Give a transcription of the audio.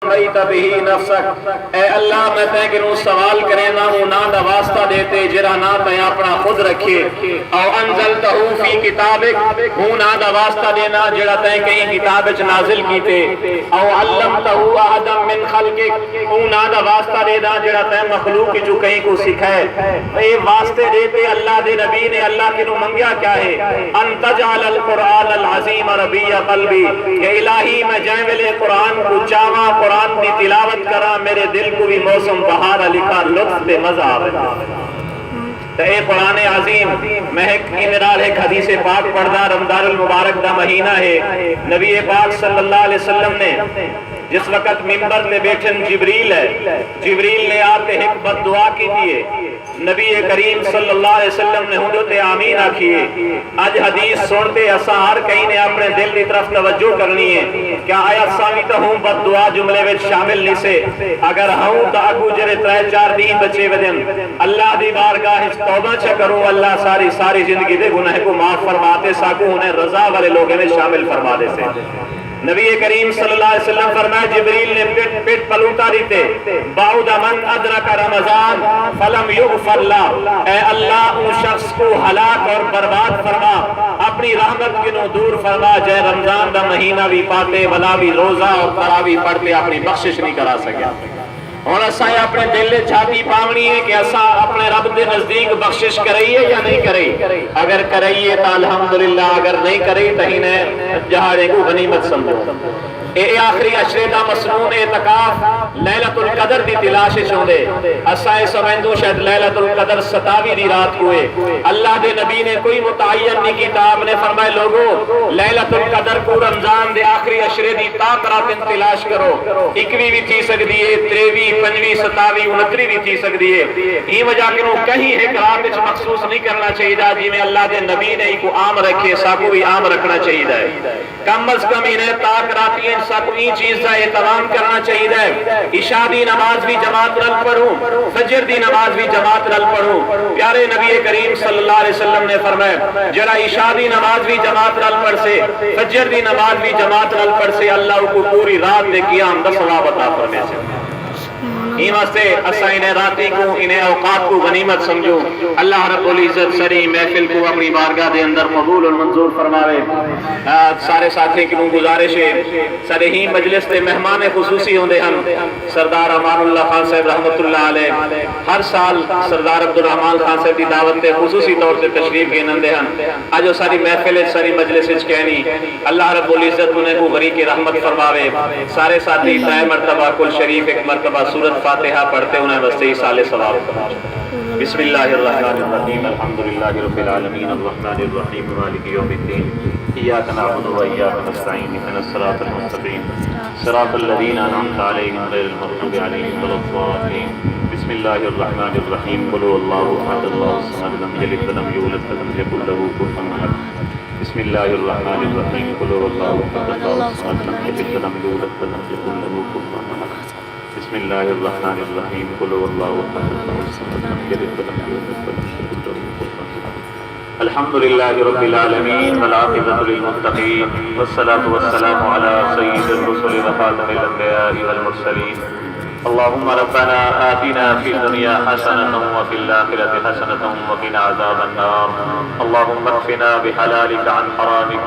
سمیت به نفسک، اے اللہ میں تے کنوں سوال کرے نا وہ نا دا واسطہ دیتے جرا نا تے اپنا خود رکھے، او انزلتہ فی کتابک، وہ نا دا واسطہ دینا جڑا تے کہیں کتاب وچ نازل کیتے، او علمتہ احدا من خلقک، وہ نا دا واسطہ دینا جڑا تے مخلوق کی جو کہیں کو سکھائے۔ اے واسطے دیتے اللہ دے نبی نے اللہ کنوں منگیا کیا ہے؟ ان تجعل القرآن العظیم ربیع قلبی، کہ الہی میں جائیں ویلے قرآن کو چاہاں، قرآن کی تلاوت کرا، میرے دل کو بھی موسم بہار لکھا لطف بے مزہ آوے۔ تو اے قرآن عظیم میں ایک حدیث پاک پڑھنا، رمضان المبارک دا مہینہ ہے، نبی پاک صلی اللہ علیہ وسلم نے جس وقت ممبر میں بیٹھن جبریل ہے، جبریل نے آتے ایک بد دعا کی دیئے، نبی کریم صلی اللہ علیہ وسلم نے حضرت آمین آکھیے۔ آج حدیث سنتے اساں ہر کہیں نے اپنے دل کی طرف توجہ کرنی ہے، کیا آیا سامی تو ہوں بد دعا جملے میں شامل نہیں سے؟ اگر ہوں تو اگو جرے 3-4 دین بچے ودن اللہ دی بارگاہ توبہ چا کروں، اللہ ساری زندگی دے گناہ کو معاف فرماتے ساکو انہیں رضا والے لوگوں میں شامل فرما دے سے۔ نبی کریم صلی اللہ علیہ وسلم فرمائے جبریل نے پیٹ پلوٹا دیتے، بعد من ادرک رمضان فلم یغفر له، اے اللہ ان شخص کو ہلاک اور برباد فرما، اپنی رحمت کنوں دور فرما جے رمضان دا مہینہ بھی پاتے ولا بھی روزہ اور تراویح پڑھتے اپنی بخشش نہیں کرا سکیا۔ اور اساں اپنے دل میں چھاتی پاونی ہے کہ اساں اپنے رب دے نزدیک بخشش کرائیے یا نہیں کرائیے؟ اگر کرائیے تو الحمدللہ، اگر نہیں کرائیے تو ہی نے جہاڑے کو غنیمت سمجھو۔ اے آخری عشرے دا مسنون اعتکاف لیلۃ القدر دی تلاش چوندے، اساں سمجھدو شاید لیلۃ القدر 27 دی رات ہوئے۔ اللہ دے نبی نے کوئی متعین نہیں کتاب نے فرمائے لوگوں لیلۃ القدر کو رمضان دے آخری عشرے دی تاک رات تلاش کرو، 21 بھی تھی سکتی ہے، 23 25 27 29 بھی تھی سکتی ہے۔ یہ وجہ کہ کہیں ایک رات وچ مخصوص نہیں کرنا چاہیے جی میں اللہ دے نبی نے کو عام رکھے ساکو بھی عام رکھنا چاہیے۔ کم از کم انہیں تاک راتی سب این چیز کا اہتمام کرنا چاہیے۔ عشاء دی نماز بھی جماعت نال پڑھوں، فجر دی نماز بھی جماعت نال پڑھوں۔ پیارے نبی کریم صلی اللہ علیہ وسلم نے فرمایا جڑا عشاء دی نماز بھی جماعت نال پڑھ سے، فجر دی نماز بھی جماعت نال پڑھ سے، اللہ کو پوری رات دے قیام دا ثواب عطا فرمائے سے۔ این واسطے اساں انہیں راتی کو انہیں اوقات کو غنیمت سمجھو۔ اللہ رب العزت سری محفل کو اپنی بارگاہ دے اندر قبول اور منظور فرماوے۔ سارے ساتھی کی گزارش ہے سارے ہی مجلس دے مہمان خصوصی ہوندے ہن سردار امان اللہ خان صاحب رحمت اللہ علیہ، ہر سال سردار عبد الرحمان خان صاحب دی دعوت تے خصوصی طور سے تشریف گینندے ہن۔ اج ساری محفل ساری مجلس وچ کہنی اللہ رب العزت انہیں کو غریق رحمت فرماوے۔ سارے ساتھی 3 مرتبہ کل شریف 1 مرتبہ سورۃ فاتحہ پڑھتے انہیں وسیع سال ثواب فرمائے۔ بسم اللہ الرحمن الرحیم، الحمدللہ رب العالمین، الرحمن الرحیم، مالک یوم الدین، ایاک نعبد و ایاک نستعین، اہدنا الصراط المستقیم، صراط الذین انعمت علیہم غیر المغضوب علیہم ولا الضالین۔ بسم اللہ الرحمن الرحیم، قل هو اللہ احد اللہ الصمد لم یلد ولم یولد ولم یکن له کفوا احد۔ بسم اللہ الرحمن الرحیم، قل هو اللہ احد اللہ الصمد لم یلد ولم یولد ولم یکن له کفوا احد۔ بسم اللہ الرحمن الرحیم، قل هو اللہ احد اللہ الصمد لم یلد ولم یولد ولم یکن له کفوا احد۔ الحمدللہ رب العالمین والعاقبۃ للمتقین والصلاة والسلام علی سید الرسل وخاتم الانبیاء والمرسلین۔ اللهم ربنا آتنا في الدنيا حسنة وفي الآخرة حسنة وقنا عذاب النار۔ اللهم اكفنا بحلالك عن حرامك